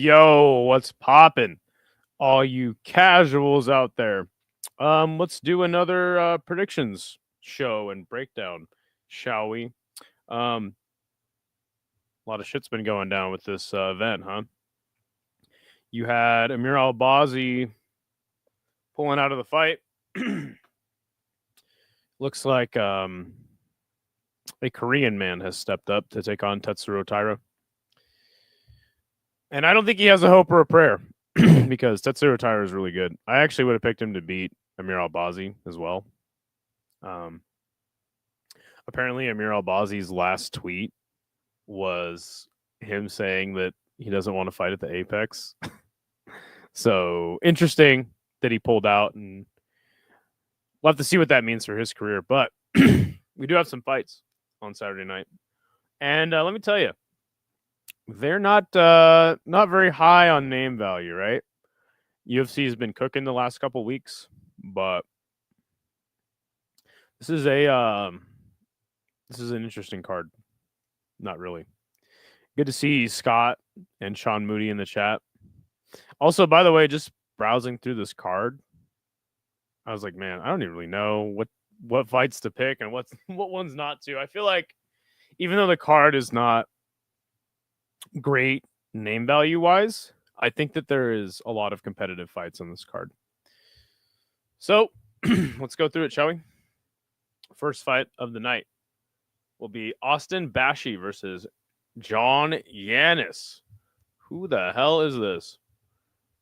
Yo, what's poppin'? All you casuals out there. Let's do another predictions show and breakdown, shall we? A lot of shit's been going down with this event, huh? You had Amir Albazi pulling out of the fight. Looks like a Korean man has stepped up to take on Tatsuro Taira. And I don't think he has a hope or a prayer because Tatsuro Taira is really good. I actually would have picked him to beat Amir Albazi as well. Apparently, Amir Albazi's last tweet was him saying that he doesn't want to fight at the Apex. So interesting that he pulled out, and we'll have to see what that means for his career. But we do have some fights on Saturday night, and let me tell you, they're not very high on name value, right? UFC has been cooking the last couple weeks, but this is an interesting card. Not really. Good to see Scott and Sean Moody in the chat. Also, by the way, just browsing through this card, I was like, man, I don't even really know what fights to pick and what ones not to. I feel like even though the card is not great name value wise, I think that there is a lot of competitive fights on this card. So let's go through it, shall we? First fight of the night will be Austin Bashi versus John Yanis. Who the hell is this?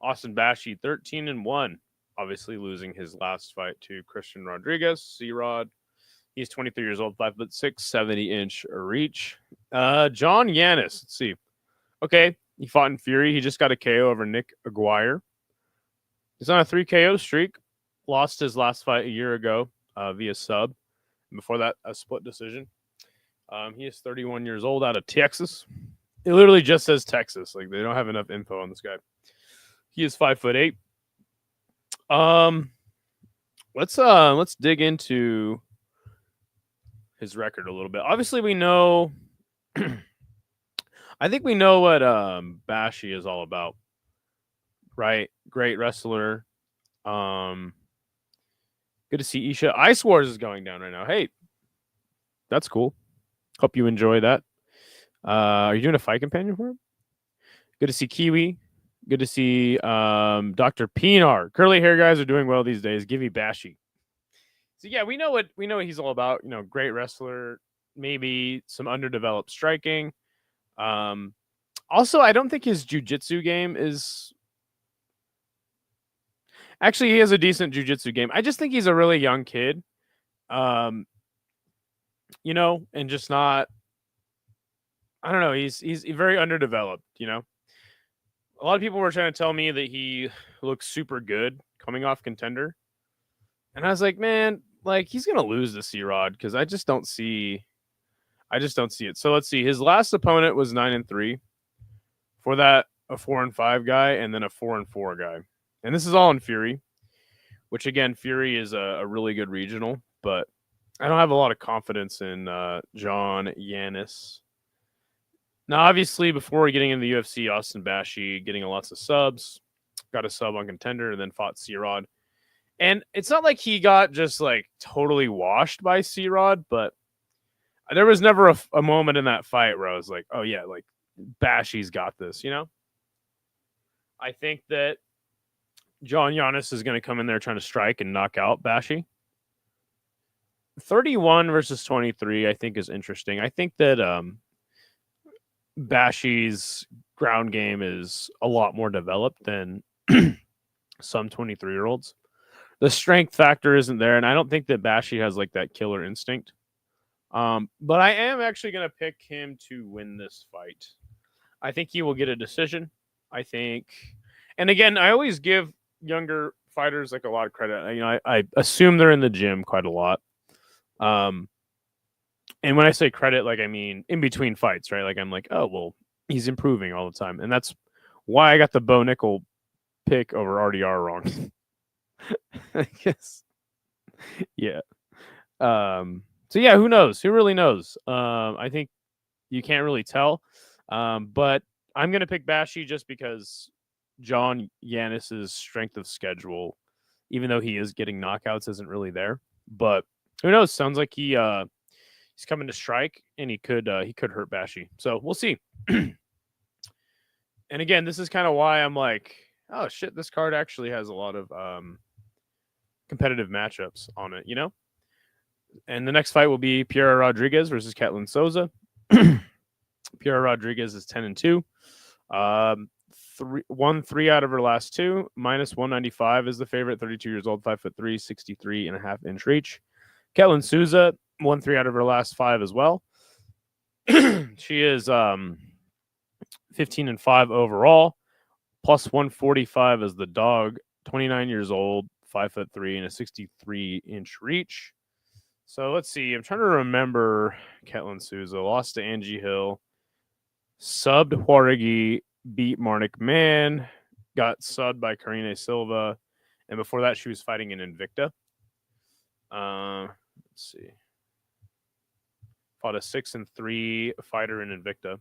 Austin Bashi, 13-1. Obviously losing his last fight to Christian Rodriguez, C-Rod. He's 23 years old, 5'6", 70-inch reach. John Yanis, let's see. Okay, he fought in Fury. He just got a KO over Nick Aguirre. He's on a 3 KO streak. Lost his last fight a year ago via sub. Before that, a split decision. He is 31 years old, out of Texas. It literally just says Texas. Like, they don't have enough info on this guy. He is 5'8". Let's dig into his record a little bit. Obviously, we know. I think we know what Bashi is all about, right? Great wrestler. Good to see Isha. Ice Wars is going down right now. Hey, that's cool. Hope you enjoy that. Are you doing a fight companion for him? Good to see Kiwi. Good to see Dr. Pinar. Curly hair guys are doing well these days. Give me Bashi. So yeah, we know what he's all about. You know, great wrestler. Maybe some underdeveloped striking. Also, I don't think his jiu-jitsu game is... Actually, he has a decent jiu-jitsu game. I just think he's a really young kid. And just not... I don't know. He's very underdeveloped, A lot of people were trying to tell me that he looks super good coming off Contender. And I was like, man, like, he's going to lose to C-Rod because I just don't see it. So let's see. His last opponent was 9-3. For that, a 4-5 guy, and then a 4-4 guy. And this is all in Fury, which again, Fury is a really good regional, but I don't have a lot of confidence in John Yanis. Now, obviously, before getting into the UFC, Austin Bashi getting lots of subs, got a sub on Contender, and then fought C-Rod. And it's not like he got just like totally washed by C-Rod, but there was never a moment in that fight where I was like, oh, yeah, like Bashi's got this, I think that John Yanis is going to come in there trying to strike and knock out Bashi. 31 versus 23, I think, is interesting. I think that Bashi's ground game is a lot more developed than some 23-year-olds. The strength factor isn't there, and I don't think that Bashi has like that killer instinct. But I am actually going to pick him to win this fight. I think he will get a decision. I think, and again, I always give younger fighters like a lot of credit. I assume they're in the gym quite a lot. And when I say credit, like, I mean in between fights, right? Like, I'm like, oh, well, he's improving all the time. And that's why I got the Bo Nickel pick over RDR wrong. I guess. Yeah. So yeah, who knows? Who really knows? I think you can't really tell. But I'm going to pick Bashi just because John Yanis's strength of schedule, even though he is getting knockouts, isn't really there. But who knows? Sounds like he's coming to strike, and he could hurt Bashi. So we'll see. And again, this is kind of why I'm like, oh shit, this card actually has a lot of competitive matchups on it, you know? And the next fight will be Piera Rodriguez versus Ketlin Souza. Piera Rodriguez is 10-2. Won 3 out of her last 2. Minus 195 is the favorite. 32 years old, 5'3", 63.5 inch reach. Ketlin Souza won 3 out of her last 5 as well. She is 15-5 overall. Plus 145 as the dog. 29 years old, 5'3", and a 63 inch reach. So let's see. I'm trying to remember Ketlin Souza. Lost to Angie Hill. Subbed Jauregui. Beat Marnik Mann. Got subbed by Karine Silva. And before that, she was fighting in Invicta. Let's see. Fought a 6-3 fighter in Invicta.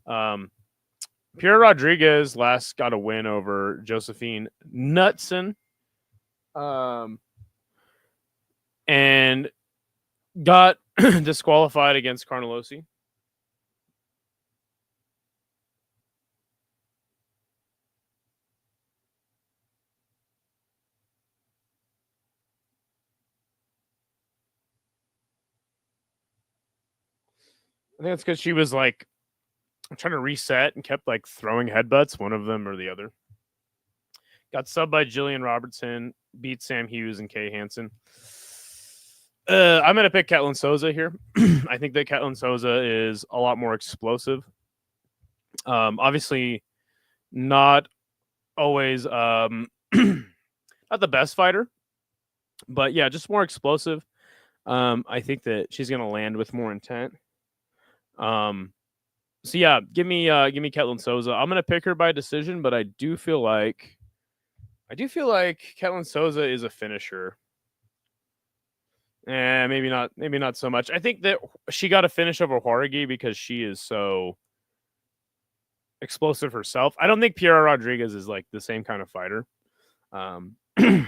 Piera Rodriguez last got a win over Josephine Knutson. And got disqualified against Cornolle. I think it's because she was like trying to reset and kept like throwing headbutts, one of them or the other. Got subbed by Jillian Robertson, beat Sam Hughes and Kay Hansen. I'm going to pick Ketlin Souza here. I think that Ketlin Souza is a lot more explosive. Obviously, not always not the best fighter, but yeah, just more explosive. I think that she's going to land with more intent. So yeah, give me Ketlin Souza. I'm going to pick her by decision, but I do feel like Ketlin Souza is a finisher. Maybe not so much. I think that she got a finish over Jauregui because she is so explosive herself. I don't think Piera Rodriguez is like the same kind of fighter. Yasmin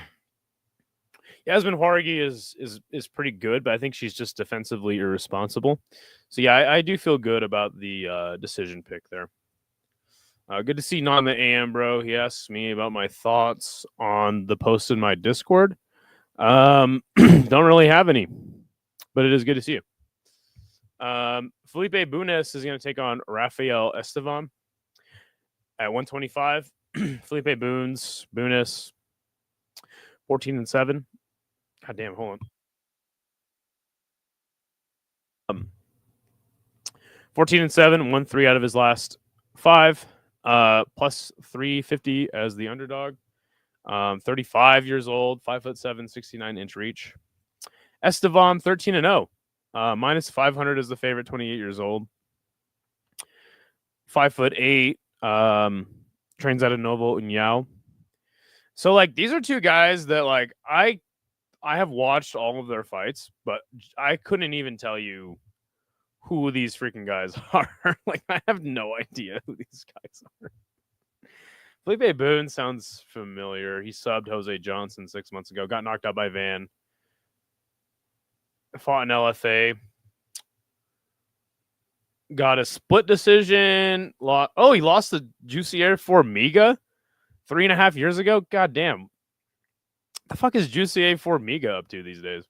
Jauregui is pretty good, but I think she's just defensively irresponsible. So yeah, I do feel good about the decision pick there. Good to see Non the AM, bro. He asked me about my thoughts on the post in my Discord. Don't really have any, but it is good to see you. Felipe Bunes is going to take on Rafael Esteban at 125. Felipe Bunes, 14-7. God damn, hold on. 14-7, won 3 out of his last 5. Plus 350 as the underdog. 35 years old, 5'7", 69 inch reach. Esteban 13-0. Minus 500 is the favorite, 28 years old. 5'8". Trains out of Novo União. So like these are two guys that like I have watched all of their fights, but I couldn't even tell you who these freaking guys are. Like I have no idea who these guys are. Felipe Boone sounds familiar. He subbed Jose Johnson 6 months ago. Got knocked out by Van. Fought in LFA. Got a split decision. He lost to Jussier Formiga 3.5 years ago. God damn. The fuck is Jussier Formiga up to these days?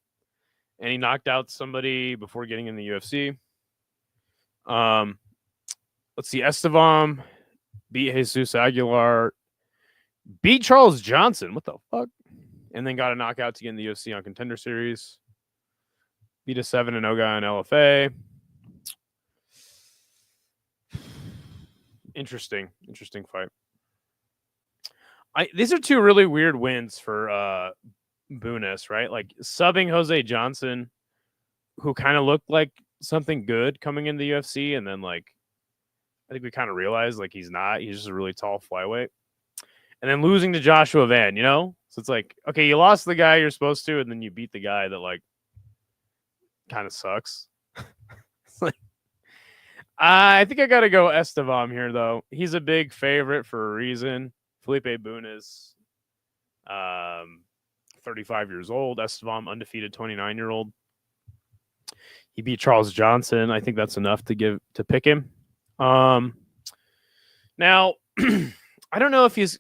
And he knocked out somebody before getting in the UFC. Let's see. Esteban beat Jesus Aguilar. Beat Charles Johnson. What the fuck? And then got a knockout to get in the UFC on Contender Series. Beat a 7-0 guy in LFA. Interesting fight. These are two really weird wins for Bunes, right? Like subbing Jose Johnson, who kind of looked like something good coming in the UFC, and then like I think we kind of realized like he's not. He's just a really tall flyweight. And then losing to Joshua Van, you know? So it's like, okay, you lost the guy you're supposed to, and then you beat the guy that like kind of sucks. It's like I think I got to go Esteban here, though. He's a big favorite for a reason. Felipe Bunes, 35 years old. Esteban, undefeated 29-year-old. He beat Charles Johnson. I think that's enough to pick him. Now, I don't know if he's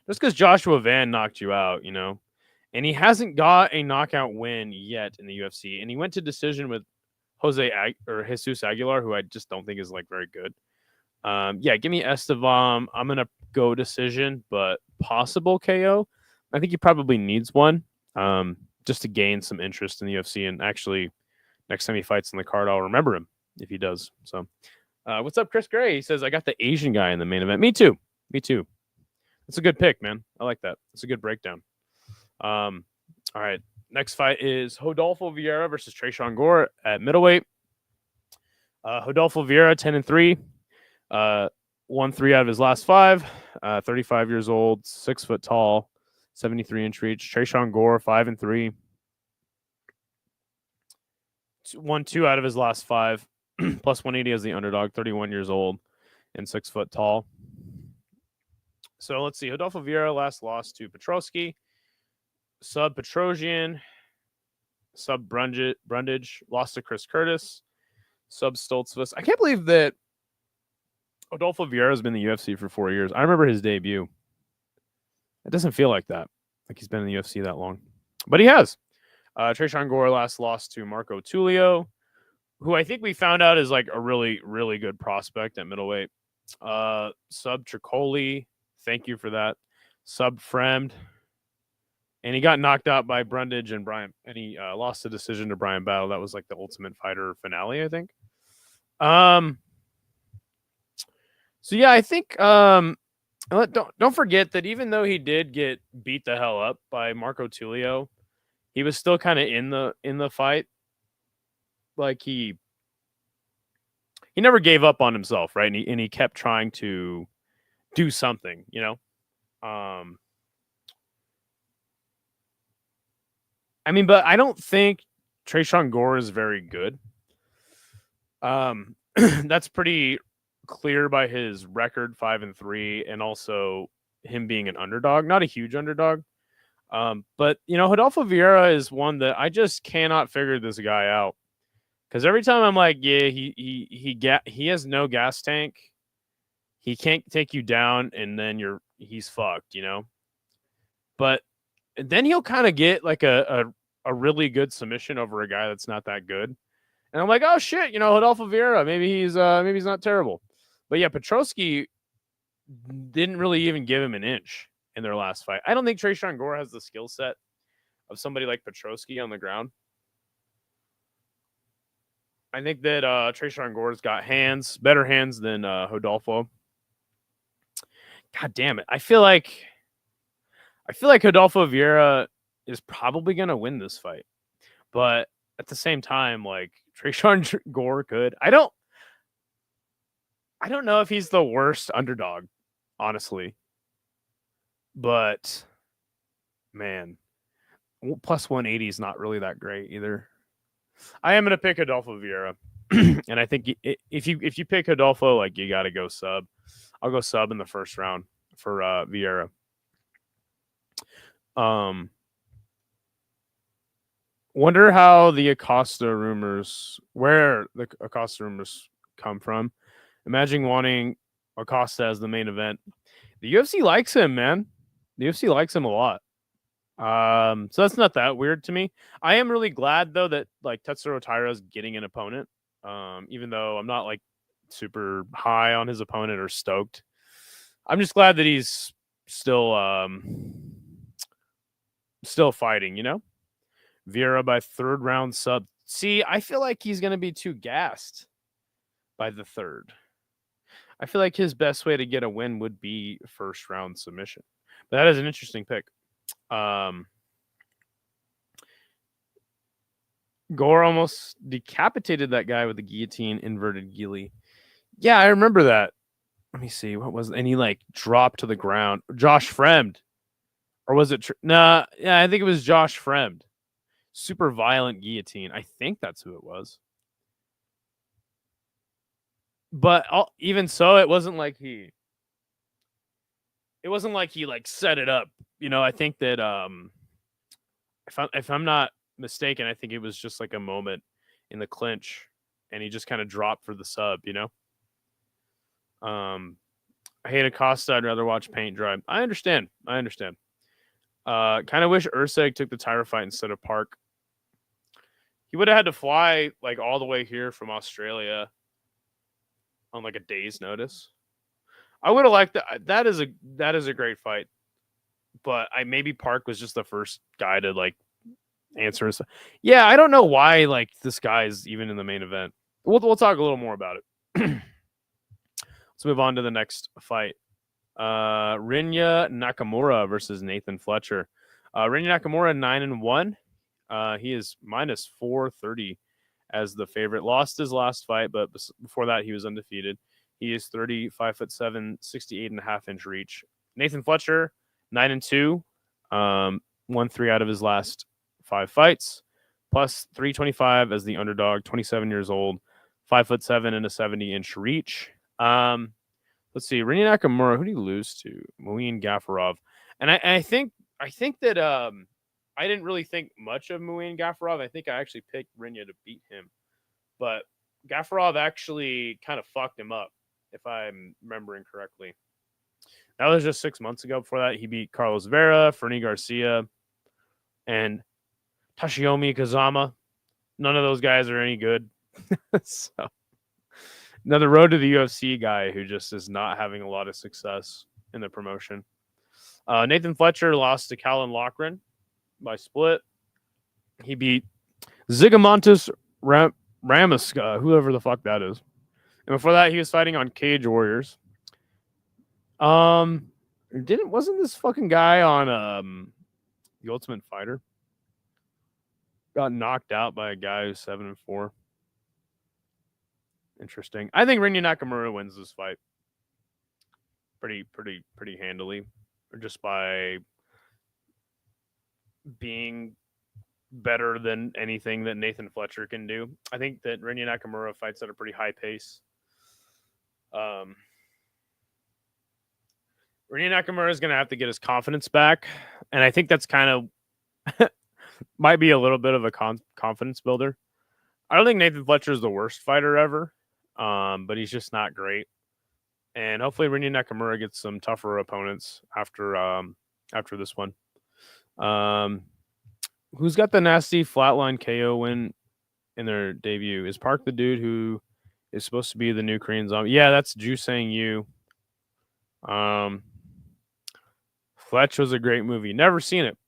just because Joshua Van knocked you out, and he hasn't got a knockout win yet in the UFC, and he went to decision with Jesus Aguilar, who I just don't think is like very good. Give me Esteban. I'm gonna go decision, but possible KO. I think he probably needs one, just to gain some interest in the UFC. And actually, next time he fights in the card, I'll remember him if he does. So, what's up, Chris Gray? He says I got the Asian guy in the main event. Me too. That's a good pick, man. I like that. It's a good breakdown. All right. Next fight is Rodolfo Vieira versus Tresean Gore at middleweight. Rodolfo Vieira, 10-3. Won 3 out of his last 5. 35 years old, 6 foot tall, 73-inch reach. Tresean Gore, 5-3. Won 2 out of his last 5. Plus 180 as the underdog, 31 years old and 6 foot tall. So let's see. Rodolfo Vieira last lost to Petrosky. Sub Petrosian. Sub Brundage. Lost to Chris Curtis. Sub Stoltzfus. I can't believe that Rodolfo Vieira has been in the UFC for 4 years. I remember his debut. It doesn't feel like that. Like he's been in the UFC that long. But he has. Tresean Gore last lost to Marco Tullio, who I think we found out is like a really, really good prospect at middleweight. Sub Tricoli. Thank you for that. Sub Fremd. And he got knocked out by Brundage and Brian. And he lost the decision to Brian Battle. That was like the Ultimate Fighter finale, I think. So yeah, I think don't forget that even though he did get beat the hell up by Marco Tullio, he was still kind of in the fight. Like he never gave up on himself, right? And he kept trying to do something, but I don't think Tresean Gore is very good. That's pretty clear by his record, 5-3, and also him being an underdog, not a huge underdog. But Rodolfo Vieira is one that I just cannot figure this guy out. Because every time I'm like, yeah, he has no gas tank. He can't take you down, and then he's fucked, But then he'll kind of get like a really good submission over a guy that's not that good. And I'm like, oh shit, Rodolfo Vieira, maybe he's not terrible. But yeah, Petrosky didn't really even give him an inch in their last fight. I don't think Tresean Gore has the skill set of somebody like Petrosky on the ground. I think that Tresean Gore's got better hands than Rodolfo. God damn it. I feel like Rodolfo Vieira is probably going to win this fight. But at the same time, like Tresean Gore could. I don't know if he's the worst underdog, honestly. But man, plus 180 is not really that great either. I am going to pick Rodolfo Vieira. And I think if you pick Rodolfo, like you got to go sub. I'll go sub in the first round for Vieira. Wonder how the Acosta rumors, where the Acosta rumors come from. Imagine wanting Acosta as the main event. The UFC likes him, man. The UFC likes him a lot. So that's not that weird to me. I am really glad though that like Tatsuro Taira is getting an opponent. Even though I'm not like super high on his opponent or stoked. I'm just glad that he's still fighting, Vieira by 3rd round sub. See, I feel like he's going to be too gassed by the 3rd. I feel like his best way to get a win would be 1st round submission. But that is an interesting pick. Gore almost decapitated that guy with the guillotine inverted ghillie. Yeah, I remember that. Let me see. What was it? And he like dropped to the ground. Josh Fremd. Or was it? Yeah, I think it was Josh Fremd. Super violent guillotine. I think that's who it was. But even so, it wasn't like he like set it up. I think that if I'm not mistaken, I think it was just like a moment in the clinch, and he just kind of dropped for the sub. I hate Acosta. I'd rather watch paint dry. I understand. Kind of wish Urseg took the Taira fight instead of Park. He would have had to fly like all the way here from Australia on like a day's notice. I would have liked that. That is a great fight, but maybe Park was just the first guy to like answer. Yeah, I don't know why like this guy is even in the main event. We'll talk a little more about it. Let's move on to the next fight. Rinya Nakamura versus Nathan Fletcher. Rinya Nakamura 9-1. He is minus 430 as the favorite. Lost his last fight, but before that he was undefeated. He is 35'7", 68.5-inch reach. Nathan Fletcher 9-2. Won 3 out of his last 5 fights. Plus 325 as the underdog. 27 years old. 5'7" and a 70-inch reach. Let's see. Rinya Nakamura, who did he lose to? Muin Gafarov. And I think that I didn't really think much of Muin Gafarov. I think I actually picked Rinya to beat him. But Gafarov actually kind of fucked him up, if I'm remembering correctly. That was just 6 months ago. Before that, he beat Carlos Vera, Fernie Garcia, and Tashiyomi Kazama. None of those guys are any good. So, another road to the UFC guy who just is not having a lot of success in the promotion. Nathan Fletcher lost to Callan Loughran by split. He beat Zigomontis Ramaska, whoever the fuck that is. And before that, he was fighting on Cage Warriors. Wasn't this fucking guy on The Ultimate Fighter? Got knocked out by a guy who's 7-4. Interesting. I think Rinya Nakamura wins this fight pretty handily, or just by being better than anything that Nathan Fletcher can do. I think that Rinya Nakamura fights at a pretty high pace. Rinya Nakamura is going to have to get his confidence back, and I think that's kind of might be a little bit of a confidence builder. I don't think Nathan Fletcher is the worst fighter ever, but he's just not great. And hopefully Rinya Nakamura gets some tougher opponents after this one. Who's got the nasty flatline KO win in their debut? Is Park the dude who is supposed to be the new Korean zombie? Yeah, that's Ju saying you. Fletch was a great movie. Never seen it,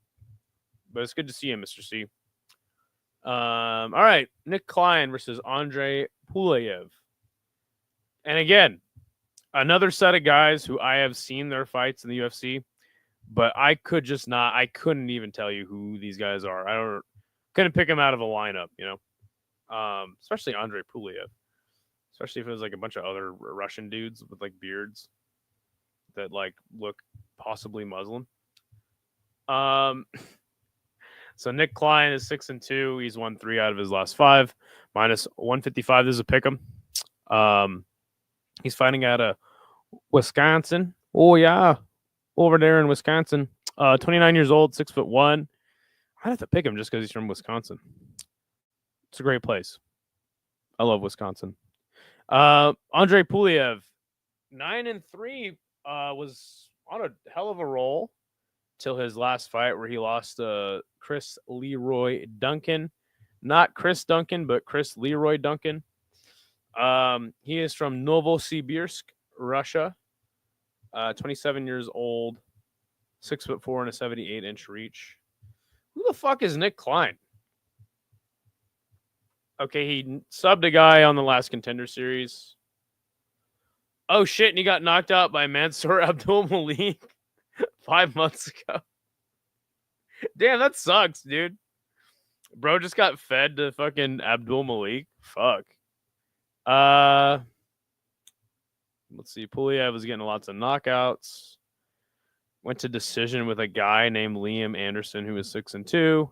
but it's good to see him, Mr. C. All right, Nick Klein versus Andre Pulayev. And again, another set of guys who I have seen their fights in the UFC, but I couldn't even tell you who these guys are. Couldn't pick them out of a lineup, especially Andre Pulayev. Especially if it was like a bunch of other Russian dudes with like beards that like look possibly Muslim. So Nick Klein is 6-2. He's won 3 out of his last 5. Minus 155. This is a pick'em. He's fighting out of Wisconsin. Oh yeah, over there in Wisconsin. 29 years old, 6'1". I'd have to pick him just because he's from Wisconsin. It's a great place. I love Wisconsin. Andre Pulayev, 9-3, was on a hell of a roll till his last fight where he lost to Chris Leroy Duncan. Not Chris Duncan, but Chris Leroy Duncan. He is from Novosibirsk, Russia. 27 years old, 6'4" and a 78-inch reach. Who the fuck is Nick Klein? Okay, he subbed a guy on the last Contender Series. Oh shit, and he got knocked out by Mansour Abdul Malik 5 months ago. Damn, that sucks, dude. Bro just got fed to fucking Abdul Malik. Fuck. Let's see. Pulayev was getting lots of knockouts. Went to decision with a guy named Liam Anderson who was 6-2.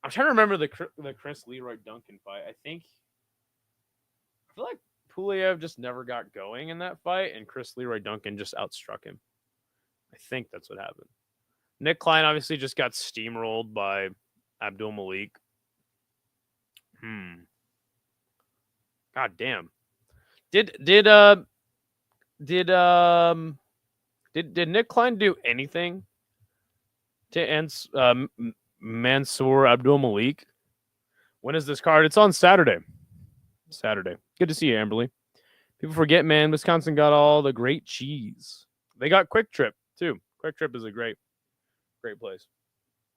I'm trying to remember the Chris Leroy Duncan fight. I feel like Pulev just never got going in that fight, and Chris Leroy Duncan just outstruck him. I think that's what happened. Nick Klein obviously just got steamrolled by Abdul Malik. God damn. Did Nick Klein do anything to end Mansour Abdul Malik? When is this card? It's on Saturday. Good to see you, Amberly. People forget, man, Wisconsin got all the great cheese. They got Quick Trip too. Quick Trip is a great place.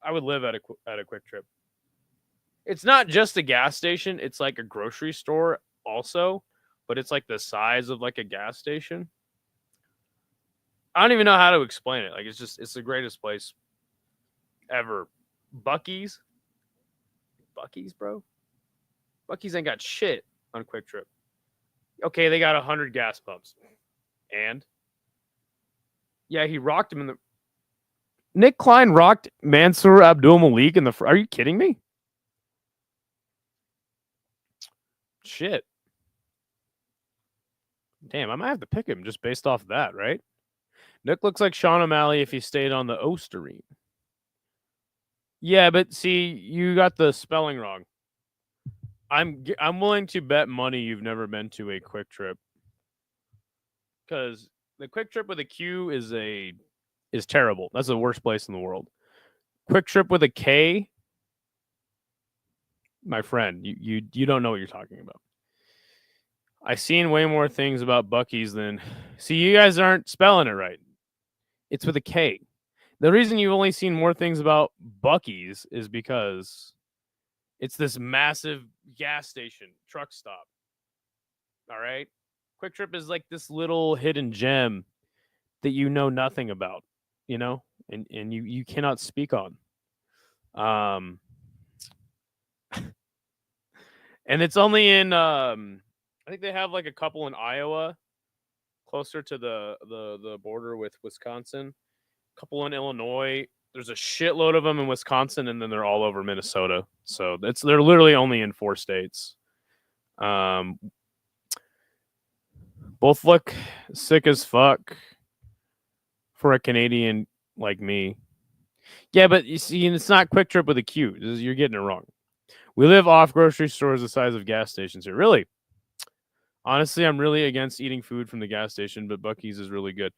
I would live at a Quick Trip. It's not just a gas station. It's like a grocery store also, but it's like the size of like a gas station. I don't even know how to explain it. Like it's the greatest place ever. Buc-ee's, bro. Buc-ee's ain't got shit on Quick Trip. Okay, they got 100 gas pumps. And yeah, he rocked him in the Nick Klein rocked Mansour Abdul Malik in the Are you kidding me? Shit. Damn, I might have to pick him just based off of that, right? Nick looks like Sean O'Malley if he stayed on the Osterine. Yeah, but see, you got the spelling wrong. I'm willing to bet money you've never been to a Quick Trip, because the Quick Trip with a Q is terrible. That's the worst place in the world. Quick Trip with a K, my friend, you don't know what you're talking about. I've seen way more things about Buc-ee's than... See, you guys aren't spelling it right. It's with a K. The reason you've only seen more things about Buc-ee's is because it's this massive gas station, truck stop. All right? Quick Trip is like this little hidden gem that you know nothing about, you know? And you cannot speak on. And it's only in... I think they have like a couple in Iowa, closer to the border with Wisconsin. A couple in Illinois. There's a shitload of them in Wisconsin, and then they're all over Minnesota. So they're literally only in 4 states. Both look sick as fuck for a Canadian like me. Yeah, but you see, it's not Quick Trip with a Q. You're getting it wrong. We live off grocery stores the size of gas stations here. Really? Honestly, I'm really against eating food from the gas station, but Buc-ee's is really good.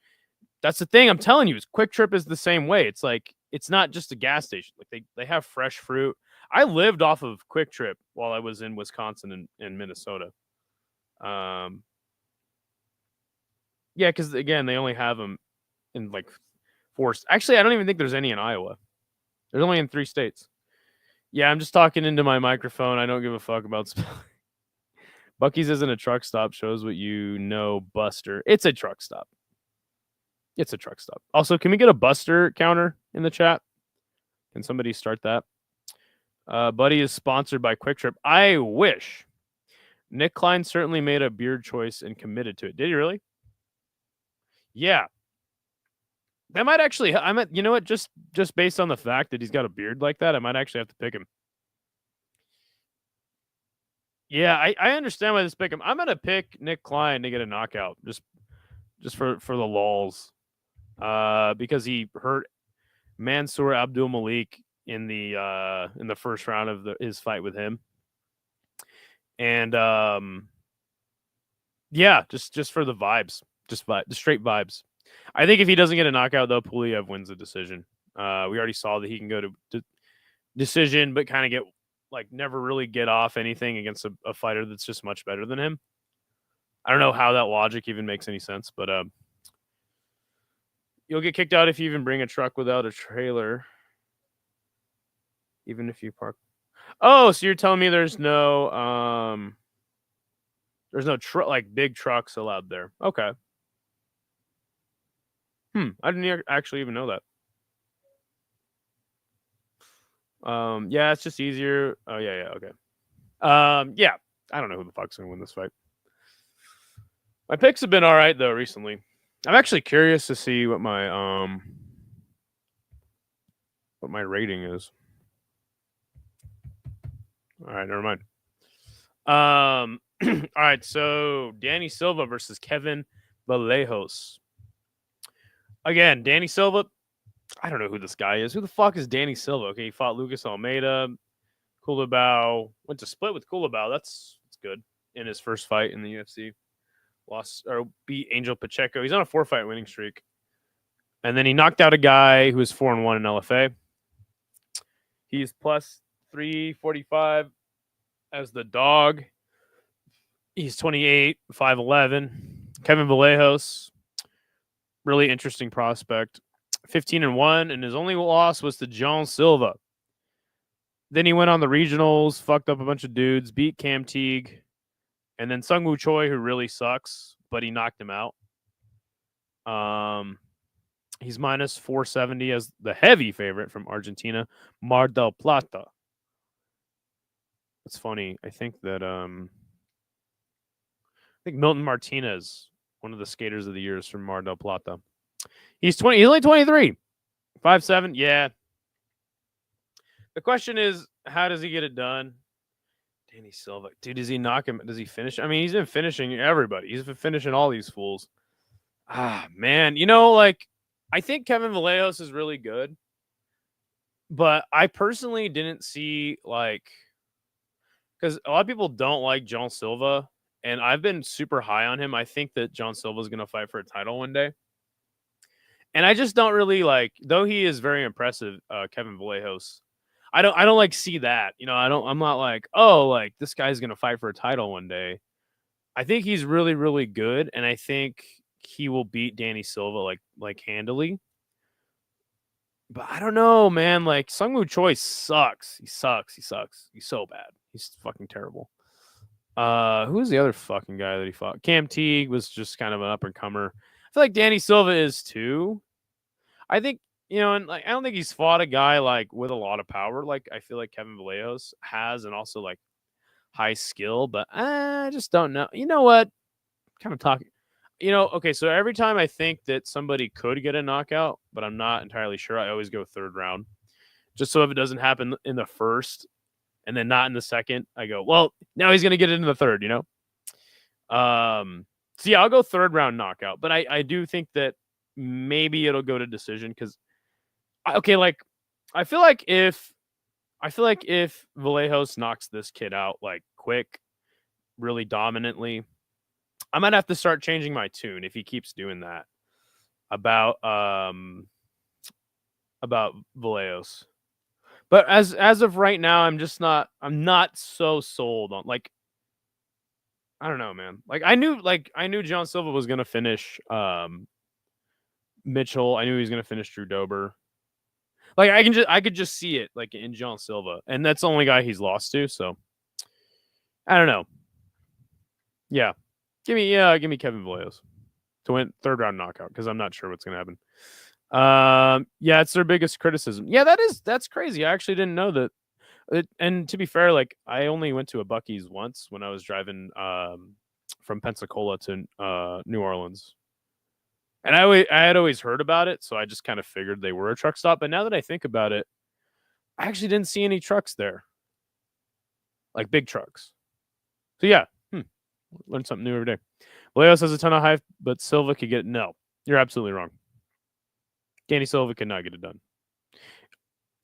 That's the thing I'm telling you. Is Quick Trip is the same way. It's like it's not just a gas station. Like they have fresh fruit. I lived off of Quick Trip while I was in Wisconsin and Minnesota. Yeah, because again, they only have them in like 4. Actually, I don't even think there's any in Iowa. There's only in 3 states. Yeah, I'm just talking into my microphone. I don't give a fuck about spelling. Buc-ee's isn't a truck stop. Shows what you know, Buster. It's a truck stop. It's a truck stop. Also, can we get a Buster counter in the chat? Can somebody start that? Buddy is sponsored by Quick Trip. I wish. Nick Klein certainly made a beard choice and committed to it. Did he really? Yeah. That might actually... you know what? Just based on the fact that he's got a beard like that, I might actually have to pick him. Yeah, I understand why this pick him. I'm gonna pick Nick Klein to get a knockout, just for the lulz, because he hurt Mansour Abdul Malik in the first round of his fight with him, and yeah, just for the vibes, the straight vibes. I think if he doesn't get a knockout though, Pulev wins the decision. We already saw that he can go to decision, but kind of get. Like never really get off anything against a fighter that's just much better than him. I don't know how that logic even makes any sense, but you'll get kicked out if you even bring a truck without a trailer. Even if you park. Oh, so you're telling me there's no like big trucks allowed there. Okay. I didn't actually even know that. Yeah, it's just easier. Oh, yeah, okay. Yeah, I don't know who the fuck's gonna win this fight. My picks have been all right though recently. I'm actually curious to see what my rating is. All right, never mind. All right, so Danny Silva versus Kevin Vallejos. Again, Danny Silva. I don't know who this guy is. Who the fuck is Danny Silva? Okay, he fought Lucas Almeida. Kulabau went to split with Kulabau. That's good in his first fight in the UFC. Lost or beat Angel Pacheco. He's on a 4-fight winning streak. And then he knocked out a guy who was 4-1 in LFA. He's plus 345 as the dog. He's 28, 5'11. Kevin Vallejos, really interesting prospect. 15-1, and his only loss was to John Silva. Then he went on the regionals, fucked up a bunch of dudes, beat Cam Teague, and then Sungwoo Choi, who really sucks, but he knocked him out. He's minus 470 as the heavy favorite from Argentina, Mar del Plata. It's funny. I think Milton Martinez, one of the skaters of the year, is from Mar del Plata. He's only 23. 5'7". Yeah. The question is, how does he get it done? Danny Silva. Dude, does he knock him? Does he finish? I mean, he's been finishing everybody. He's been finishing all these fools. Ah, man. I think Kevin Vallejos is really good. But I personally didn't see, because a lot of people don't like John Silva. And I've been super high on him. I think that John Silva is going to fight for a title one day. And I just don't really though he is very impressive, Kevin Vallejos. I don't see that. I'm not this guy's going to fight for a title one day. I think he's really, really good. And I think he will beat Danny Silva handily. But I don't know, man. Sungwoo Choi sucks. He sucks. He's so bad. He's fucking terrible. Who's the other fucking guy that he fought? Cam Teague was just kind of an up-and-comer. I feel like Danny Silva is too. I think, and I don't think he's fought a guy with a lot of power. I feel like Kevin Vallejos has, and also high skill, but I just don't know. You know what? Kind of talking. Okay, so every time I think that somebody could get a knockout, but I'm not entirely sure, I always go third round. Just so if it doesn't happen in the first and then not in the second, I go, well, now he's going to get it in the third, So yeah, I'll go third round knockout, but I do think that maybe it'll go to decision because, I feel like if Vallejos knocks this kid out quick, really dominantly, I might have to start changing my tune if he keeps doing that about Vallejos. But as of right now, I'm not so sold on I don't know, man. I knew John Silva was gonna finish Mitchell. I knew he was gonna finish Drew Dober. I could just see it in John Silva, and that's the only guy he's lost to. So I don't know. Yeah, give me Kevin Vallejos to win third round knockout because I'm not sure what's gonna happen. Yeah, it's their biggest criticism. Yeah, that's crazy. I actually didn't know that. And to be fair, I only went to a Buc-ee's once when I was driving from Pensacola to New Orleans. And I had always heard about it, so I just kind of figured they were a truck stop. But now that I think about it, I actually didn't see any trucks there. Big trucks. So yeah, learn something new every day. Vallejos has a ton of hype, but Silva could get it. No, you're absolutely wrong. Danny Silva could not get it done.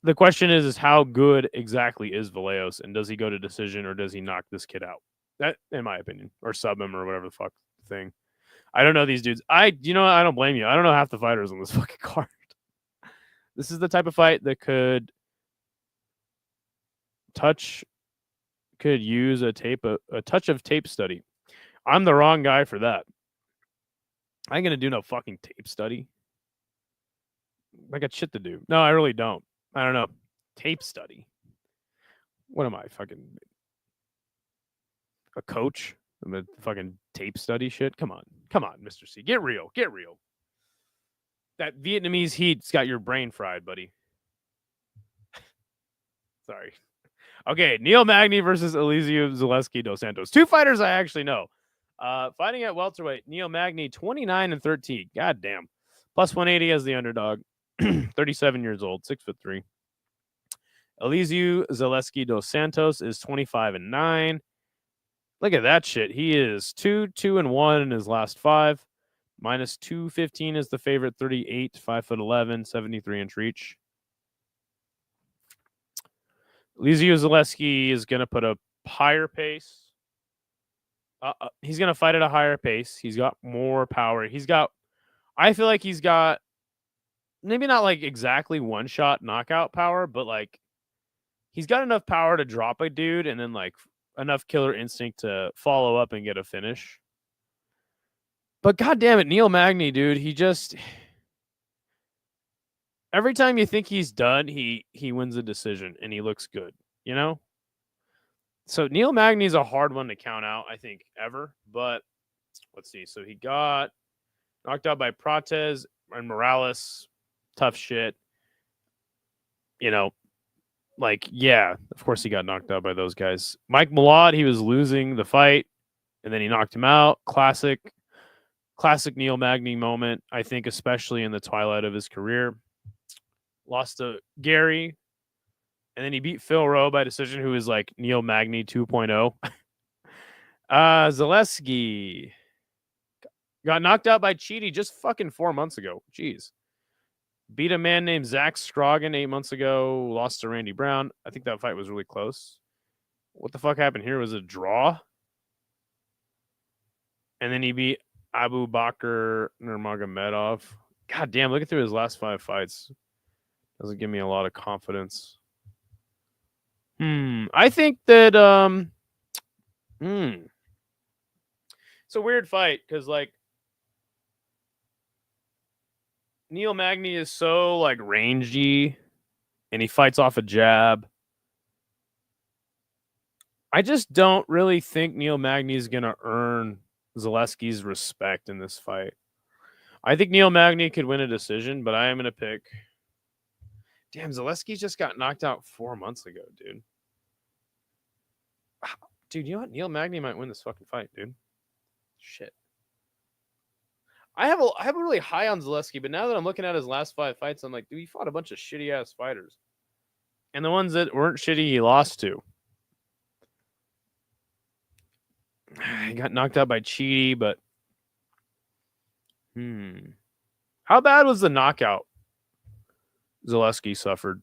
The question is how good exactly is Vallejos, and does he go to decision or does he knock this kid out? That, in my opinion, or sub him or whatever the fuck thing. I don't know these dudes. I don't blame you. I don't know half the fighters on this fucking card. This is the type of fight that could use a touch of tape study. I'm the wrong guy for that. I ain't gonna do no fucking tape study. I got shit to do. No, I really don't. I don't know. Tape study. What am I, fucking a coach? I'm a fucking tape study shit. Come on, Mr. C. Get real. That Vietnamese heat's got your brain fried, buddy. Sorry. Okay, Neil Magny versus Elizeu Zaleski dos Santos. Two fighters I actually know. Fighting at welterweight, Neil Magny 29-13. God damn. Plus 180 as the underdog. 37 years old, 6'3". Elizeu Zaleski dos Santos is 25-9. Look at that shit. He is 2-1 in his last 5. Minus 215 is the favorite. 38, 5'11", 73-inch reach. Elizeu Zaleski is going to put a higher pace. He's going to fight at a higher pace. He's got more power. I feel like he's got maybe not like exactly one-shot knockout power, but like he's got enough power to drop a dude and then like enough killer instinct to follow up and get a finish. But god damn it, Neil Magny, dude, he just every time you think he's done, he wins a decision and he looks good, you know? So Neil Magny's a hard one to count out, I think, ever. But let's see. So he got knocked out by Prates and Morales. Tough shit. You know, like, yeah, of course he got knocked out by those guys. Mike Malott, he was losing the fight, and then he knocked him out. Classic Neil Magny moment, I think, especially in the twilight of his career. Lost to Gary, and then he beat Phil Rowe by decision, who is like Neil Magny 2.0. Zaleski got knocked out by Cheaty just fucking 4 months ago. Jeez. Beat a man named Zach Scroggin 8 months ago. Lost to Randy Brown. I think that fight was really close. What the fuck happened here? Was a draw? And then he beat Abu Bakr Nurmagomedov. God damn, looking through his last 5 fights doesn't give me a lot of confidence. I think that it's a weird fight because like Neil Magny is so like rangy and he fights off a jab. I just don't really think Neil Magny is going to earn Zaleski's respect in this fight. I think Neil Magny could win a decision, but I am going to pick. Damn, Zaleski just got knocked out 4 months ago, dude. Dude, you know what? Neil Magny might win this fucking fight, dude. Shit. I have a really high on Zaleski, but now that I'm looking at his last 5 fights, I'm like, dude, he fought a bunch of shitty ass fighters. And the ones that weren't shitty, he lost to. He got knocked out by Cheaty, but how bad was the knockout Zaleski suffered?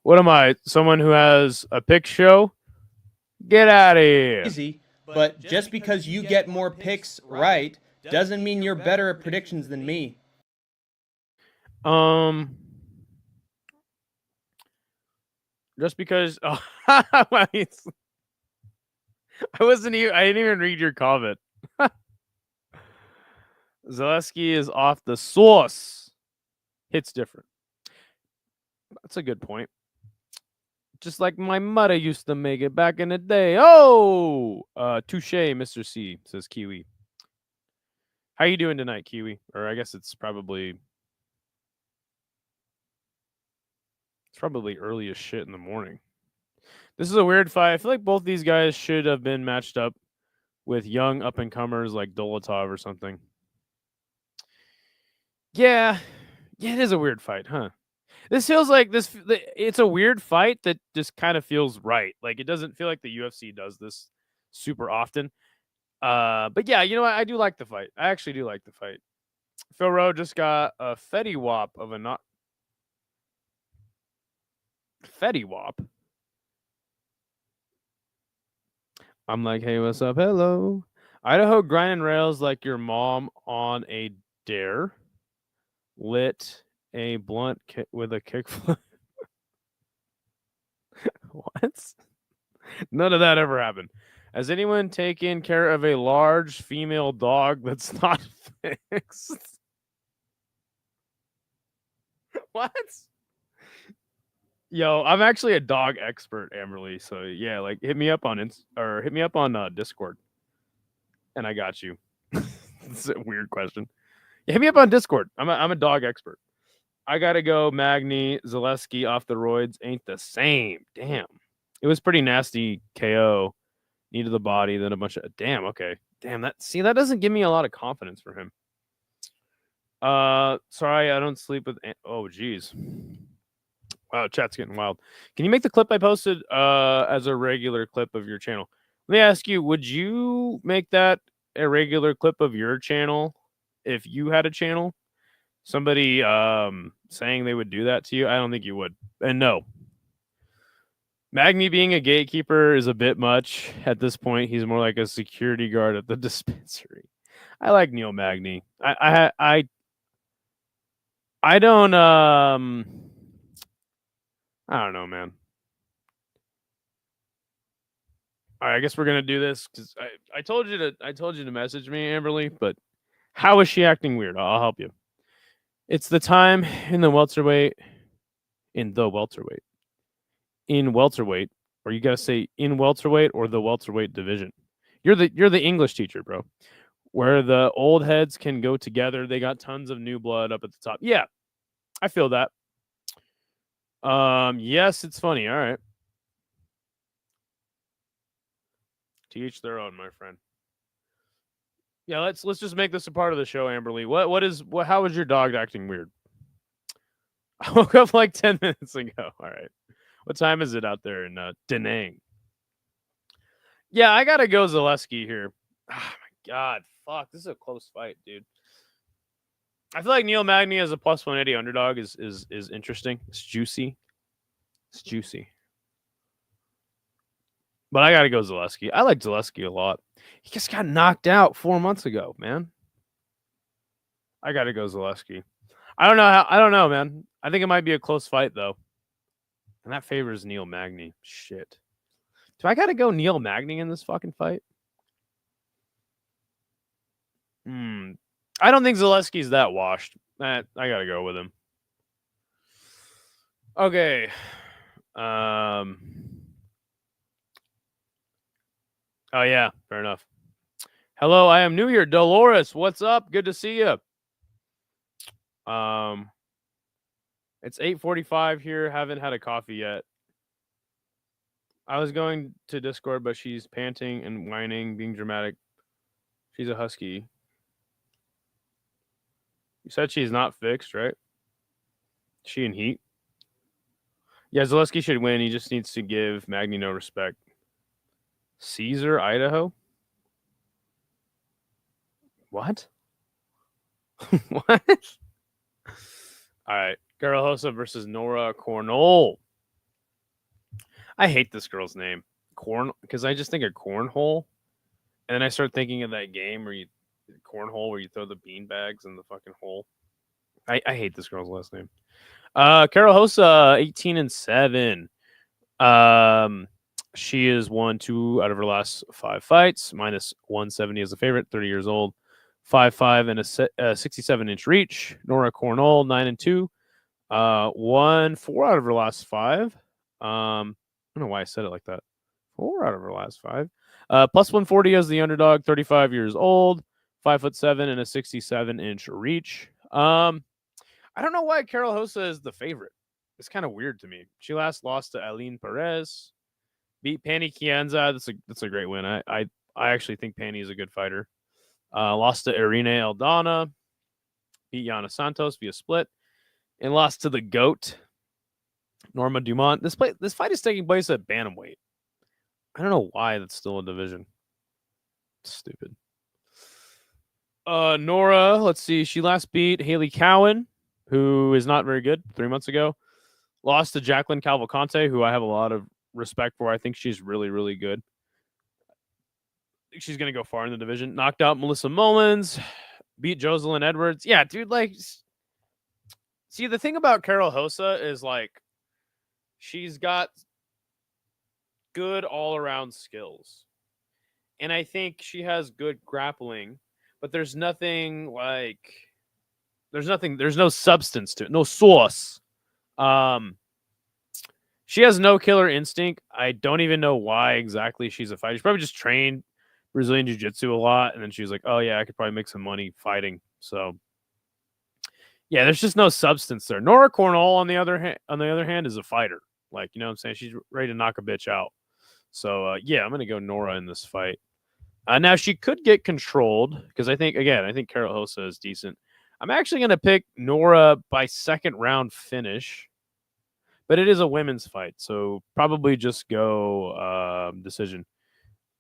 What am I? Someone who has a pick show? Get out of here. Easy, but just because you get more picks right doesn't mean you're better at predictions than me. Just because I didn't even read your comment. Zaleski is off the sauce. Hits different. That's a good point. Just like my mother used to make it back in the day. Oh, touche, Mr. C, says Kiwi. How you doing tonight, Kiwi? Or I guess it's probably early as shit in the morning. This is a weird fight. I feel like both these guys should have been matched up with young up-and-comers like Dolotov or something. Yeah, it is a weird fight, huh? This feels like it's a weird fight that just kind of feels right. Like, it doesn't feel like the UFC does this super often. But yeah, you know what? I do like the fight. I actually do like the fight. Phil Rowe just got a Fetty Wap of a not... Fetty Wap? I'm like, hey, what's up? Hello. Idaho grinding rails like your mom on a dare. Lit a blunt with a kickflip. What? None of that ever happened. Has anyone taken care of a large female dog that's not fixed? What? Yo, I'm actually a dog expert, Amberly. So yeah, like hit me up on Discord, and I got you. It's a weird question. Yeah, hit me up on Discord. I'm a dog expert. I gotta go. Magny Zaleski off the roids ain't the same. Damn, it was pretty nasty. KO, knee to the body, then a bunch of damn. Okay, damn that. See, that doesn't give me a lot of confidence for him. Sorry, I don't sleep with. Oh, geez. Wow, chat's getting wild. Can you make the clip I posted as a regular clip of your channel? Let me ask you, would you make that a regular clip of your channel if you had a channel? Somebody saying they would do that to you? I don't think you would. And no. Magny being a gatekeeper is a bit much at this point. He's more like a security guard at the dispensary. I like Neil Magny. I don't I don't know, man. All right, I guess we're gonna do this because I told you to message me, Amberly, but how is she acting weird? I'll help you. It's the time in the welterweight, or you gotta say in welterweight or the welterweight division. You're the English teacher, bro. Where the old heads can go together. They got tons of new blood up at the top. Yeah, I feel that. Yes, it's funny. All right. To each their own, my friend. Yeah, let's just make this a part of the show, Amberly. How is your dog acting weird? I woke up like 10 minutes ago. All right. What time is it out there in Da Nang? Yeah, I gotta go Zaleski here. Oh my god, fuck. This is a close fight, dude. I feel like Neil Magny as a plus 180 underdog is interesting. It's juicy. It's juicy. But I gotta go Zaleski. I like Zaleski a lot. He just got knocked out 4 months ago, man. I gotta go Zaleski. I don't know, man. I think it might be a close fight though. And that favors Neil Magny. Shit. Do I gotta go Neil Magny in this fucking fight? I don't think Zaleski's that washed. I gotta go with him. Okay. Oh yeah, fair enough. Hello, I am new here. Dolores, what's up? Good to see you. It's 8:45 here. Haven't had a coffee yet. I was going to Discord, but she's panting and whining, being dramatic. She's a husky. You said she's not fixed, right? She in heat? Yeah, Zaleski should win. He just needs to give Magny no respect. Caesar, Idaho? What? What? All right. Rosa versus Nora Cornolle. I hate this girl's name. Because I just think of cornhole. And then I start thinking of that game where you throw the bean bags in the fucking hole. I hate this girl's last name. Karol 18-7. She has won 2 out of her last 5 fights, minus 170 as a favorite, 30 years old, 5'5" and a 67-inch reach. Nora Cornolle 9-2. Won 4 out of her last 5. I don't know why I said it like that. 4 out of her last 5. Plus 140 as the underdog, 35 years old, 5'7" and a 67-inch reach. I don't know why Karol Rosa is the favorite. It's kind of weird to me. She last lost to Aline Perez, beat Pani Chienza. That's a great win. I actually think Pani is a good fighter. Lost to Irene Aldana, beat Yana Santos via split, and lost to the GOAT, Norma Dumont. This fight is taking place at Bantamweight. I don't know why that's still a division. It's stupid. Nora, let's see. She last beat Haley Cowan, who is not very good, 3 months ago. Lost to Jacqueline Cavalcante, who I have a lot of respect for. I think she's really, really good. I think she's going to go far in the division. Knocked out Melissa Mullins. Beat Jocelyn Edwards. Yeah, dude, like... See, the thing about Karol Rosa is, like, she's got good all-around skills. And I think she has good grappling, but there's nothing, like... There's no substance to it. No sauce. She has no killer instinct. I don't even know why exactly she's a fighter. She's probably just trained Brazilian Jiu-Jitsu a lot, and then she was like, oh, yeah, I could probably make some money fighting. So, yeah, there's just no substance there. Nora Cornolle, on the other hand, is a fighter. Like, you know what I'm saying? She's ready to knock a bitch out. So, yeah, I'm going to go Nora in this fight. Now, she could get controlled, because I think Karol Rosa is decent. I'm actually going to pick Nora by second round finish But it is a women's fight, so probably just go decision.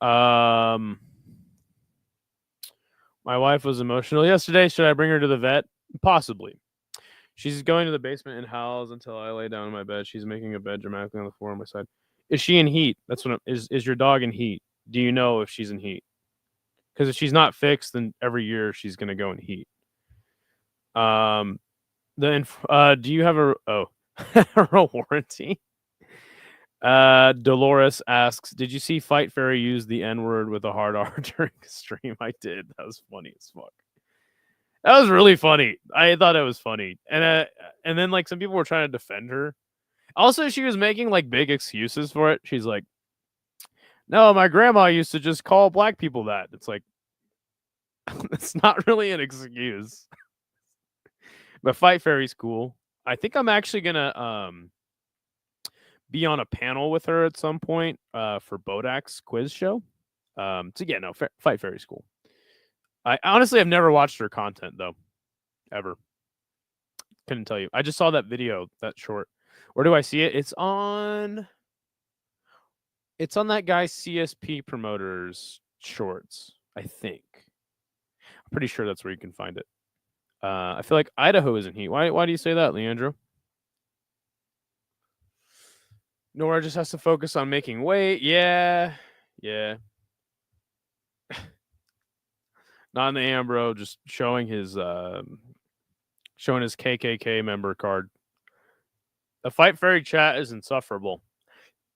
My wife was emotional yesterday. Should I bring her to the vet? Possibly. She's going to the basement and howls until I lay down in my bed. She's making a bed dramatically on the floor on my side. Is she in heat? That's what is your dog in heat? Do you know if she's in heat? Because if she's not fixed, then every year she's gonna go in heat. Do you have a a warranty? Dolores asks, did you see Fight Fairy use the N-word with a hard R during the stream? I did. That was funny as fuck. That was really funny. I thought it was funny. And then like some people were trying to defend her. Also, she was making like big excuses for it. She's like, no, my grandma used to just call black people that. It's like, it's not really an excuse. But Fight Fairy's cool. I think I'm actually gonna be on a panel with her at some point for Bodak's quiz show. So yeah, no, Fight Fairy's cool. I honestly have never watched her content though, ever. Couldn't tell you. I just saw that video, that short. Where do I see it? It's on that guy CSP Promoters shorts, I think. I'm pretty sure that's where you can find it. I feel like Idaho is in heat. Why do you say that, Leandro? Nora just has to focus on making weight. Yeah. Not in the Ambro, just showing his KKK member card. The Fight Fairy chat is insufferable.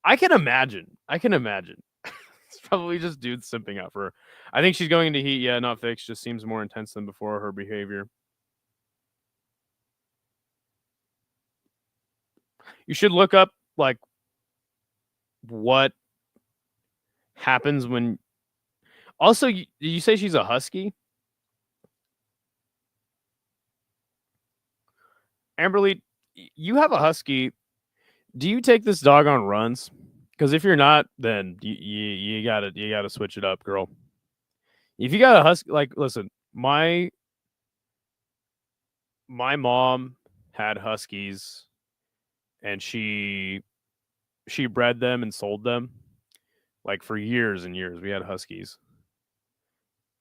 I can imagine. It's probably just dudes simping out for her. I think she's going into heat. Yeah, not fixed. Just seems more intense than before. Her behavior. You should look up like what happens when. Also, did you say she's a husky? Amberly, you have a husky. Do you take this dog on runs? Because if you're not, then you gotta switch it up, girl. If you got a husky, like listen, my mom had huskies, and she bred them and sold them, like for years and years. We had huskies.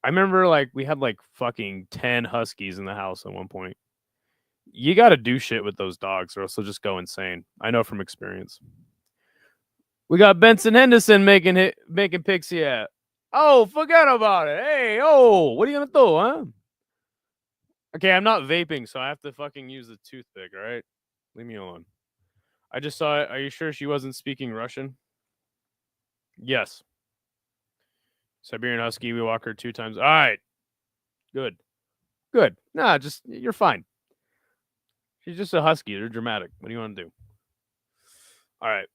I remember like we had like fucking 10 huskies in the house at one point. You got to do shit with those dogs, or else they'll just go insane. I know from experience. We got Benson Henderson making Pixie at. Oh, forget about it. Hey, what are you gonna do, huh? Okay, I'm not vaping, so I have to fucking use the toothpick. All right, leave me alone. I just saw it. Are you sure she wasn't speaking Russian? Yes. Siberian Husky. We walk her 2 times. All right. Good. Nah, just you're fine. She's just a husky. They're dramatic. What do you want to do? All right.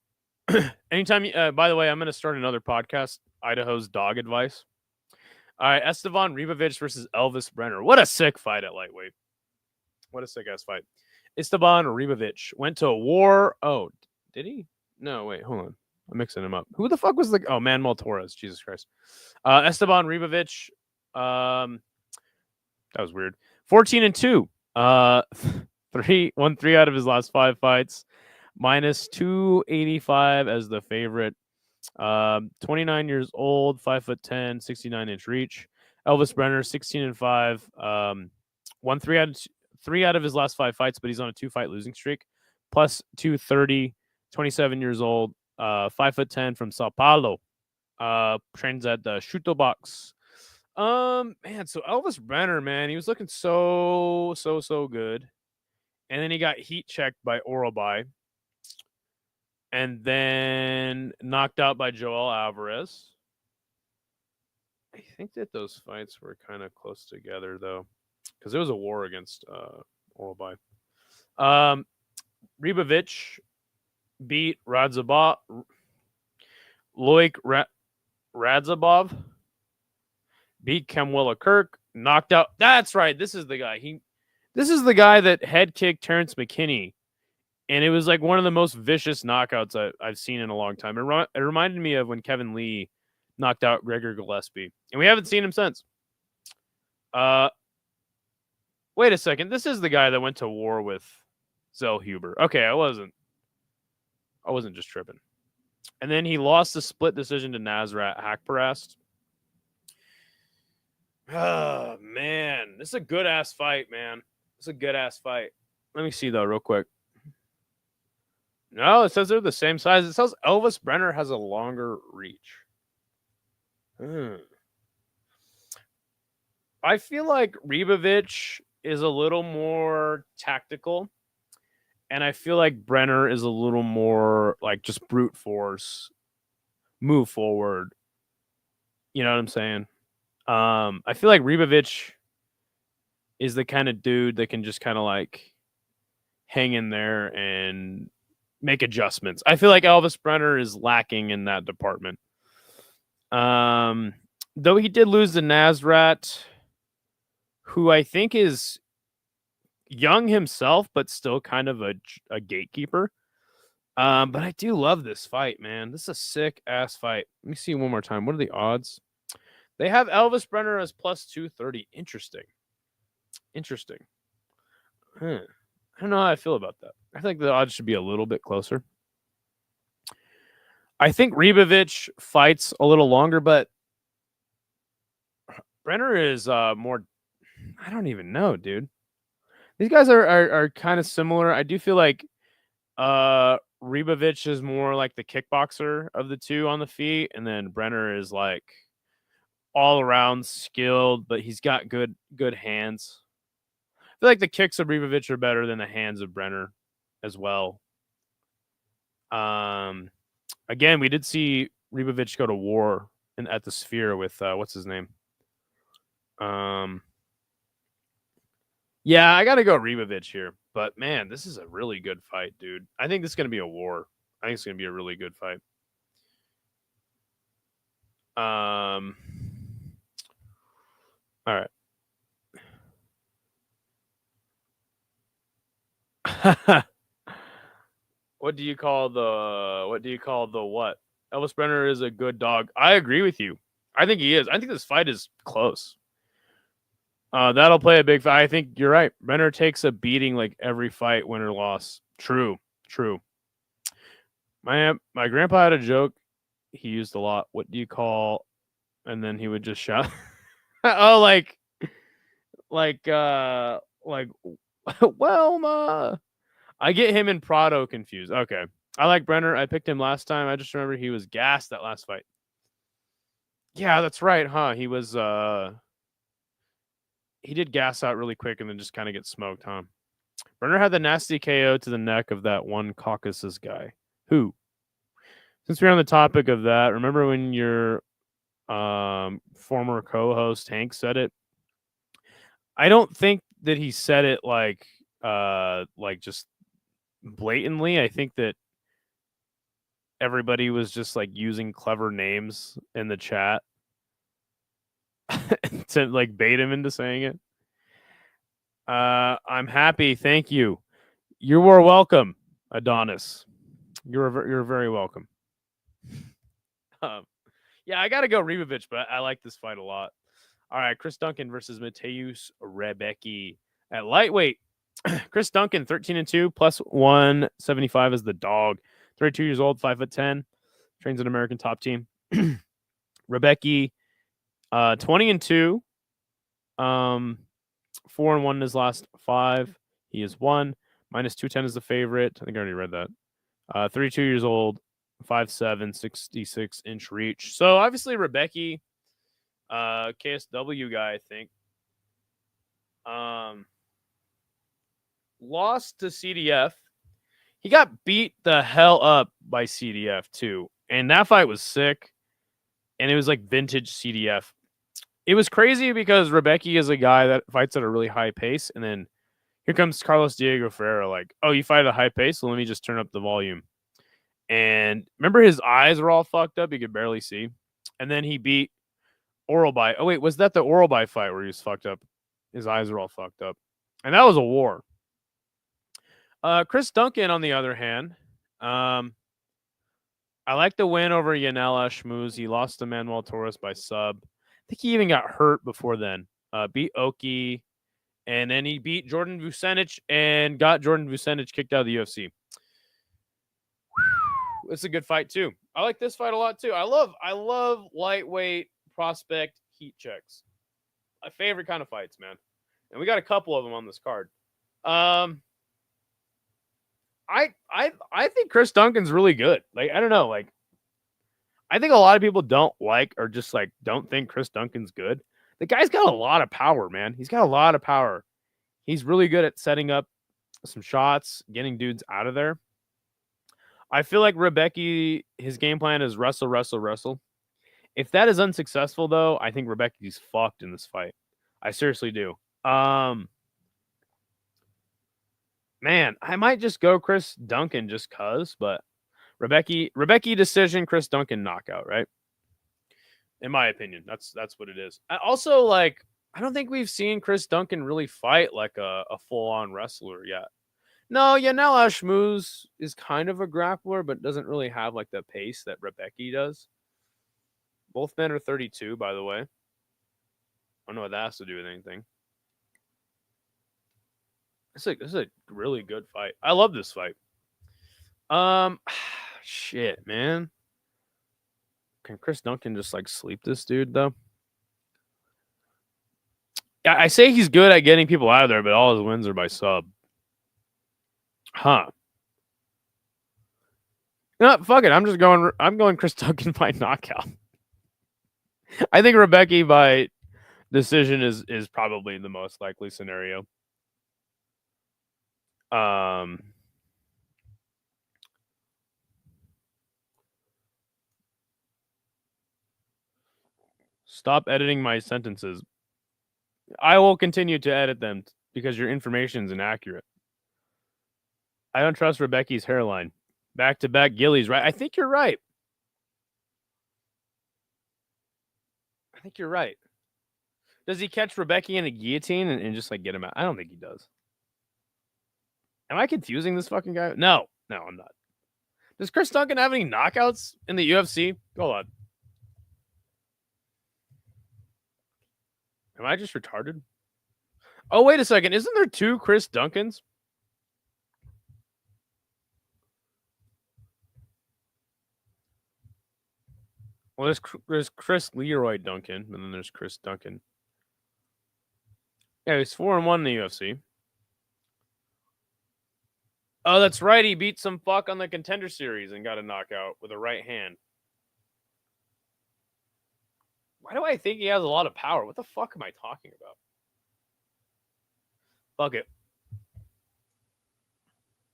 Anytime. By the way, I'm going to start another podcast. Idaho's Dog Advice. All right. Esteban Ribovics versus Elves Brener. What a sick fight at lightweight. What a sick ass fight. Esteban Ribovics went to war. Oh, did he? No, wait. Hold on. I'm mixing him up. Who the fuck was the? Oh, Manuel Torres. Jesus Christ. Esteban Ribovics. That was weird. 14-2. Won 3 out of his last 5 fights. Minus 285 as the favorite. 29 years old, 5'10", 69-inch reach. Elves Brener, 16-5. Won 3 out of his last 5 fights, but he's on a 2-fight losing streak. Plus 230, 27 years old, 5'10" from Sao Paulo. Trains at the Shuto Box. Man, so Elves Brener, man, he was looking so good. And then he got heat checked by Orobai. And then knocked out by Joel Alvarez. I think that those fights were kind of close together, though. Because it was a war against Orobai. Ribovics beat Radzabov. Loic Radzabov beat Kamwilla Kirk. Knocked out. That's right. This is the guy. This is the guy that head kicked Terrence McKinney. And it was like one of the most vicious knockouts I've seen in a long time. It reminded me of when Kevin Lee knocked out Gregor Gillespie. And we haven't seen him since. Wait a second. This is the guy that went to war with Zell Huber. Okay, I wasn't I wasn't just tripping. And then he lost the split decision to Nasrat Haqparast. Oh, man. This is a good-ass fight, man. It's a good-ass fight. Let me see, though, real quick. No, it says they're the same size. It says Elvis Brener has a longer reach. I feel like Ribovics is a little more tactical. And I feel like Brener is a little more like just brute force, move forward. You know what I'm saying? I feel like Ribovics is the kind of dude that can just kind of like hang in there and make adjustments. I feel like Elvis Brener is lacking in that department. Though he did lose to Nasrat, who I think is young himself, but still kind of a gatekeeper. But I do love this fight, man. This is a sick ass fight. Let me see one more time. What are the odds? They have Elvis Brener as plus 230. Interesting. I don't know how I feel about that. I think the odds should be a little bit closer. I think Ribovics fights a little longer, but Brener is more. I don't even know, dude. These guys are kind of similar. I do feel like Ribovics is more like the kickboxer of the two on the feet, and then Brener is like all around skilled, but he's got good hands. I feel like the kicks of Ribovics are better than the hands of Brener as well. Again, we did see Ribovics go to war at the Sphere with what's his name? Yeah, I got to go Ribovics here. But, man, this is a really good fight, dude. I think this is going to be a war. I think it's going to be a really good fight. All right. What do you call the what? Elvis Brener is a good dog. I agree with you. I think he is. I think this fight is close. That'll play a big fight. I think you're right. Brener takes a beating like every fight, win or loss. True. My grandpa had a joke he used a lot. What do you call? And then he would just shout. Oh, like, Welma. I get him and Prado confused. Okay. I like Brener. I picked him last time. I just remember he was gassed that last fight. Yeah, that's right, huh? He was he did gas out really quick and then just kind of get smoked, huh? Brener had the nasty KO to the neck of that one Caucasus guy. Who? Since we're on the topic of that, remember when your former co-host Hank said it? I don't think that he said it like just blatantly. I think that everybody was just like using clever names in the chat to like bait him into saying it. I'm happy. Thank you. You were welcome, Adonis. You're very welcome. Yeah, I gotta go Ribovics, but I like this fight a lot. All right, Chris Duncan versus Mateusz Rebecki at lightweight. Chris Duncan, 13-2, plus 175 as the dog. 32 years old, 5'10", trains an American top team. Rebecki, 20-2, 4-1 in his last 5. He is 1. Minus 210 is the favorite. I think I already read that. 32 years old, 5'7", 66-inch reach. So obviously Rebecki, KSW guy, I think. Lost to CDF. He got beat the hell up by CDF too. And that fight was sick. And it was like vintage CDF. It was crazy because Rebecki is a guy that fights at a really high pace. And then here comes Carlos Diego Ferreira like, oh, you fight at a high pace? So let me just turn up the volume. And remember his eyes were all fucked up. You could barely see. And then he beat Oralby. Oh, wait, was that the Oralby fight where he was fucked up? His eyes were all fucked up. And that was a war. Chris Duncan, on the other hand, I like the win over Yanela Shmooze. He lost to Manuel Torres by sub. I think he even got hurt before then. Beat Oki, and then he beat Jordan Vucenic and got Jordan Vucenic kicked out of the UFC. It's a good fight too. I like this fight a lot too. I love lightweight prospect heat checks. My favorite kind of fights, man. And we got a couple of them on this card. I think Chris Duncan's really good. Like, I don't know, like I think a lot of people don't like or just like don't think Chris Duncan's good. The guy's got a lot of power, man. He's got a lot of power. He's really good at setting up some shots, getting dudes out of there. I feel like Rebecki, his game plan is wrestle, wrestle, wrestle. If that is unsuccessful, though, I think Rebecki's fucked in this fight. I seriously do. Man, I might just go Chris Duncan just cause, but Rebecki decision, Chris Duncan knockout, right? In my opinion, that's what it is. I also, like, I don't think we've seen Chris Duncan really fight like a full-on wrestler yet. No, Yanel Ashmuz is kind of a grappler, but doesn't really have like the pace that Rebecki does. Both men are 32, by the way. I don't know what that has to do with anything. This is a really good fight. I love this fight. Shit, man. Can Chris Duncan just like sleep this dude though? Yeah, I say he's good at getting people out of there, but all his wins are by sub. Huh. You know what? Fuck it. I'm going Chris Duncan by knockout. I think Rebecki by decision is probably the most likely scenario. Stop editing my sentences. I will continue to edit them because your information is inaccurate. I don't trust Rebecki's hairline. Back-to-back Gillies, right? I think you're right. Does he catch Rebecki in a guillotine and just like get him out? I don't think he does. Am I confusing this fucking guy? No, I'm not. Does Chris Duncan have any knockouts in the UFC? Hold on. Am I just retarded? Oh, wait a second. Isn't there two Chris Duncans? Well, there's Chris Leroy Duncan, and then there's Chris Duncan. Yeah, he's 4-1 in the UFC. Oh, that's right. He beat some fuck on the Contender Series and got a knockout with a right hand. Why do I think he has a lot of power? What the fuck am I talking about? Fuck it.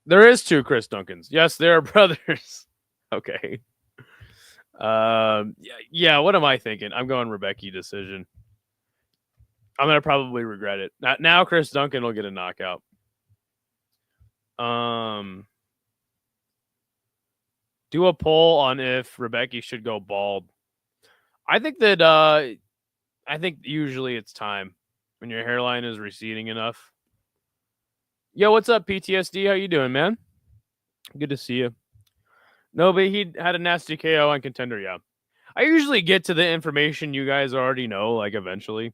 There is two Chris Duncans. Yes, they are brothers. Okay. Yeah, what am I thinking? I'm going Rebecki decision. I'm going to probably regret it. Now Chris Duncan will get a knockout. Do a poll on if Rebecki should go bald. I think that I think usually it's time when your hairline is receding enough. Yo, what's up, PTSD? How you doing, man? Good to see you. No, but he had a nasty KO on Contender, yeah. I usually get to the information you guys already know, like, eventually.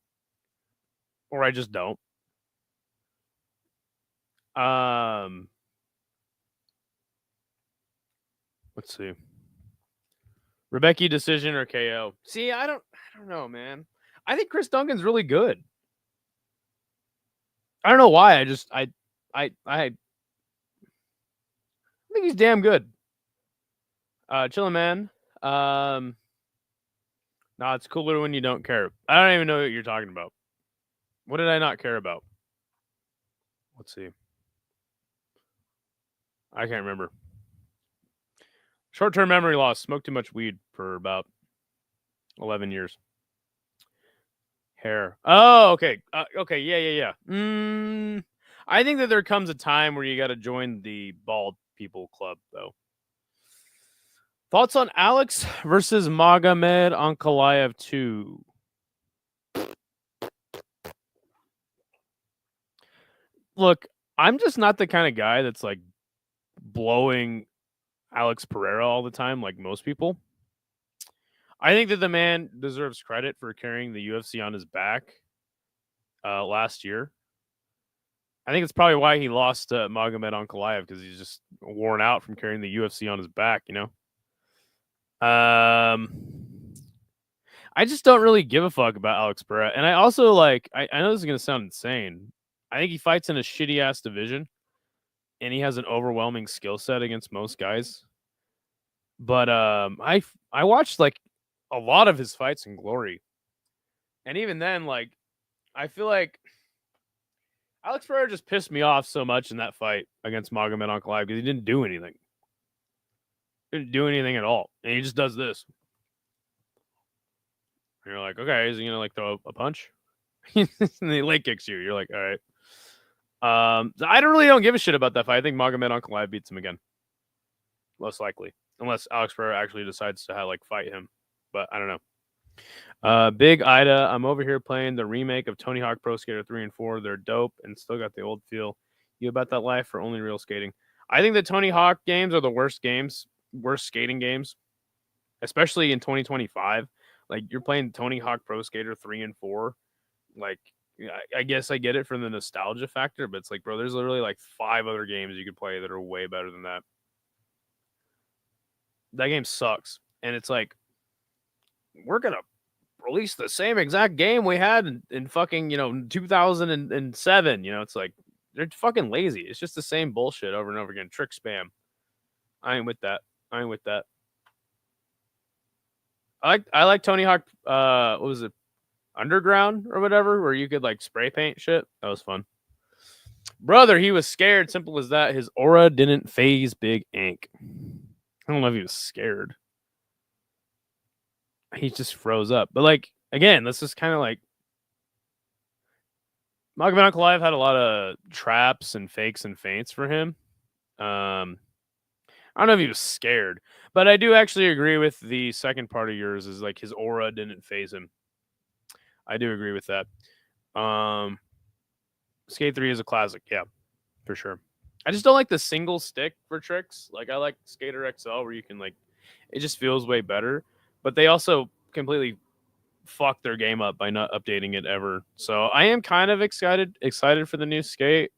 Or I just don't. Let's see. Rebecki decision or KO? See, I don't know, man. I think Chris Duncan's really good. I don't know why. I think he's damn good. Chillin', man. No, it's cooler when you don't care. I don't even know what you're talking about. What did I not care about? Let's see. I can't remember. Short-term memory loss. Smoked too much weed for about 11 years. Hair. Oh, okay. Okay, yeah. I think that there comes a time where you got to join the bald people club, though. Thoughts on Alex versus Magomed Ankalaev 2? Look, I'm just not the kind of guy that's like blowing Alex Pereira all the time like most people. I think that the man deserves credit for carrying the UFC on his back last year. I think it's probably why he lost to Magomed Ankalaev, because he's just worn out from carrying the UFC on his back, you know? I just don't really give a fuck about Alex Pereira. And I also like, I know this is going to sound insane. I think he fights in a shitty ass division and he has an overwhelming skill set against most guys. But I watched like a lot of his fights in Glory. And even then, like, I feel like Alex Pereira just pissed me off so much in that fight against Magomed Ankalaev because he didn't do anything. Didn't do anything at all. And he just does this. And you're like, okay, is he gonna like throw a punch? And he leg kicks you. You're like, all right. I don't give a shit about that fight. I think Magomed Ankalaev beats him again, most likely, unless Alex Pereira actually decides to like fight him. But I don't know. Big Ida, I'm over here playing the remake of Tony Hawk Pro Skater 3 and 4. They're dope and still got the old feel. You about that life or only real skating? I think the Tony Hawk games are the worst skating games, especially in 2025. Like, you're playing Tony Hawk Pro Skater 3 and 4. Like, I guess I get it from the nostalgia factor, but it's like, bro, there's literally like 5 other games you could play that are way better than that. That game sucks. And it's like, we're going to release the same exact game we had in fucking, 2007. It's like, they're fucking lazy. It's just the same bullshit over and over again. Trick spam. I ain't with that. I like Tony Hawk. What was it? Underground or whatever, where you could like spray paint shit. That was fun. Brother, he was scared. Simple as that. His aura didn't phase Big Ink. I don't know if he was scared. He just froze up. But like, again, this is kind of like Magomed Ankalaev had a lot of traps and fakes and feints for him. I don't know if he was scared, but I do actually agree with the second part of yours. Is like his aura didn't phase him. I do agree with that. Skate 3 is a classic, yeah, for sure. I just don't like the single stick for tricks. Like, I like Skater XL where you can like, it just feels way better. But they also completely fuck their game up by not updating it ever. So I am kind of excited for the new skate.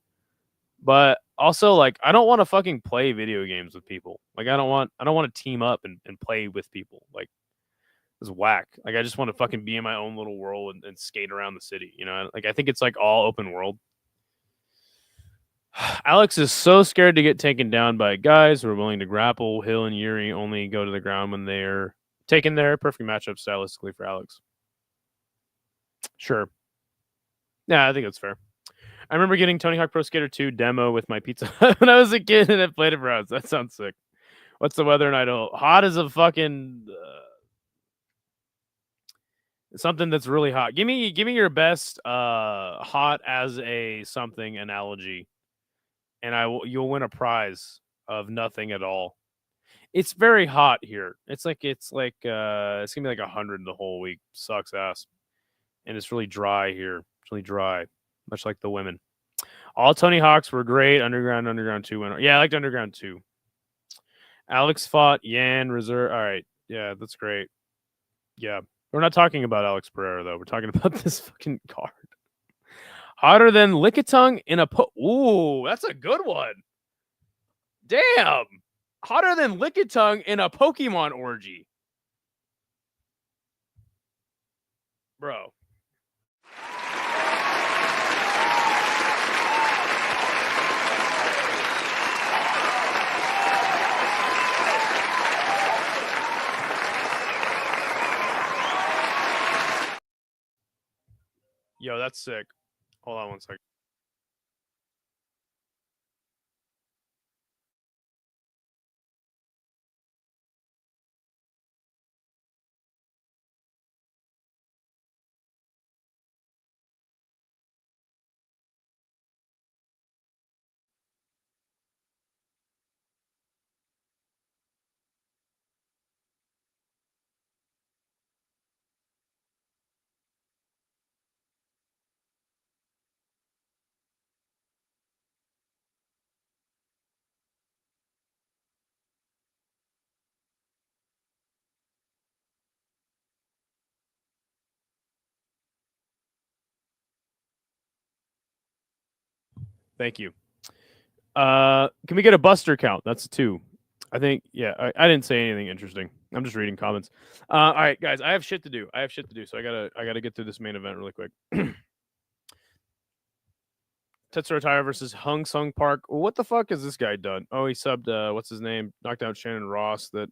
But also, like, I don't want to fucking play video games with people. Like, I don't want to team up and play with people. Like, it's whack. Like, I just want to fucking be in my own little world and skate around the city. Like, I think it's like all open world. Alex is so scared to get taken down by guys who are willing to grapple. Hill and Yuri only go to the ground when they're taken there. Perfect matchup stylistically for Alex. Sure. Yeah, I think that's fair. I remember getting Tony Hawk Pro Skater 2 demo with my Pizza Hut when I was a kid and I played it for hours. That sounds sick. What's the weather in Idaho? Hot as a fucking something that's really hot. Give me your best hot as a something analogy, and you'll win a prize of nothing at all. It's very hot here. It's gonna be like 100 the whole week. Sucks ass, and it's really dry here. It's really dry, much like the women. All Tony Hawks were great. Underground 2 went. Yeah, I liked Underground 2. Alex fought Yan Reserve. All right. Yeah, that's great. Yeah. We're not talking about Alex Pereira, though. We're talking about this fucking card. Hotter than Lickitung in a... Ooh, that's a good one. Damn. Hotter than Lickitung in a Pokemon orgy. Bro. Yo, that's sick. Hold on one second. Thank you. Can we get a Buster count? That's a 2. I think, yeah, I didn't say anything interesting. I'm just reading comments. All right, guys, I have shit to do. So I gotta get through this main event really quick. Tatsuro Taira versus Hyun Sung Park. What the fuck has this guy done? Oh, he subbed. What's his name? Knocked out Shannon Ross. That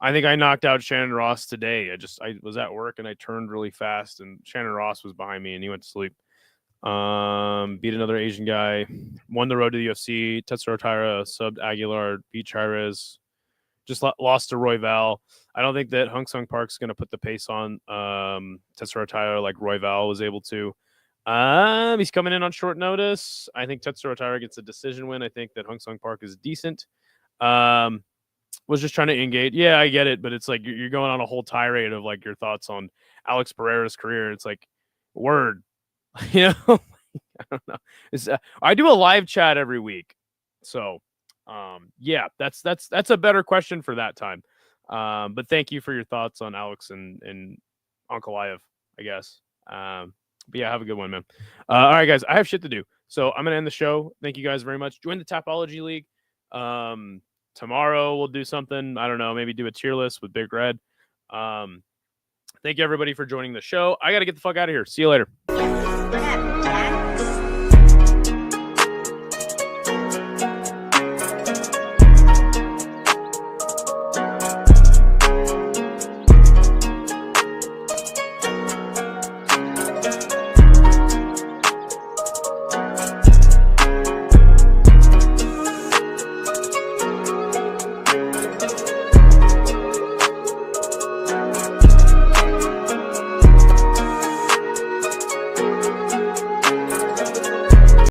I think I knocked out Shannon Ross today. I was at work and I turned really fast, and Shannon Ross was behind me, and he went to sleep. Beat another Asian guy. Won the road to the UFC. Tatsuro Taira subbed Aguilar. Beat Chires. Just lost to Royval. I don't think that Hyun Sung Park's going to put the pace on Tatsuro Taira like Royval was able to. He's coming in on short notice. I think Tatsuro Taira gets a decision win. I think that Hyun Sung Park is decent. Was just trying to engage. Yeah, I get it, but it's like you're going on a whole tirade of like your thoughts on Alex Pereira's career. It's like, word, you know. I don't know. I do a live chat every week, so yeah, that's a better question for that time. But thank you for your thoughts on Alex and Uncle Liev, I guess. But yeah, have a good one, man. All right, guys, I have shit to do, so I'm gonna end the show. Thank you guys very much. Join the Tapology League. Tomorrow we'll do something. I don't know, maybe do a tier list with Big Red. Thank you everybody for joining the show. I gotta get the fuck out of here. See you later.